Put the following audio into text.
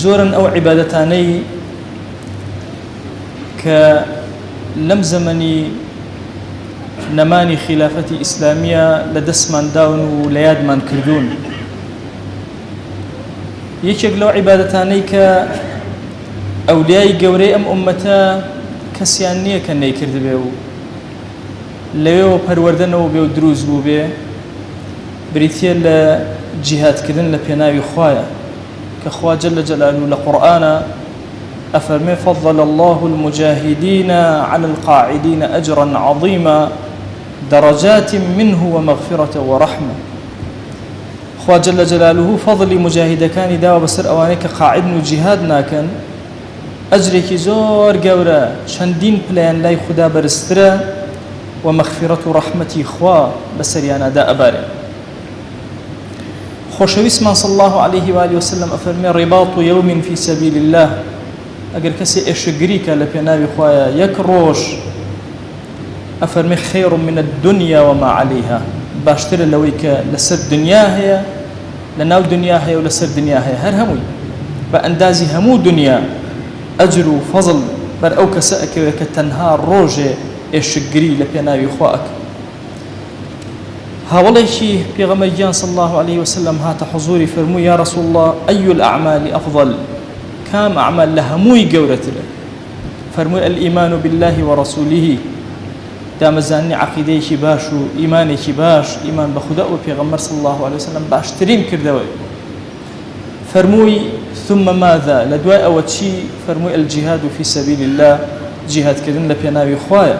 زۆرن ئەو عیبادەتانەی کە لەم زەمەنی نەمانی خلافەتی ئیسلامیە لە دەستمان داون و لە یادمان کردوون. یەکێک لەو عیبادەتانەی کە ئەولیای گەورەی ئەم ئومەتە کەسیان نییە کە نەیکرد بێ و لەوێەوە پەروەردەنەوە بێ و دروست بوو بێ، بریتیە لە جیهادکردن لە پێناوی خوایە کە خوا جەل جەلالوه لە قورئانە ئەفەرمێ فضل الله المجاهدين على القاعدين أجرا عظيما درجات منه ومغفرة ورحمة. خوا جل جلاله فضل مجاهد كان داوى بسر أوانيك قاعد وجهاد ناكن أجرك زور قورا شندين بلان لاي خدا برسترا ومغفرة رحمتي خوا بسريانا دا أباري. خوشويس من صلى الله عليه وآله وسلم أفرمي رباط يوم في سبيل الله. أجر كسي إشجريك لبنابي خوايا يكروش أفرمي خير من الدنيا وما عليها. باشتر لويك لسر دنيا هي لناو دنيا هي ولسر دنيا هي هر هموي بأندازي همو دنيا أجر وفضل بر أو كسأك كتنهار روجة إشجري لبنابي خواك. هاولي شيء في غمرجان صلى الله عليه وسلم هات حضوري فرمو يا رسول الله أي الأعمال أفضل؟ كام أعمال لها موي قورة له فرمو الإيمان بالله ورسوله دام زاني عقيدة باش وإيمان باش إيمان بخدا وبيغمر صلى الله عليه وسلم باش ترين كردوي فرموي ثم ماذا لدواء أو شيء فرمو الجهاد في سبيل الله جهاد كردن لبيناوي خوايا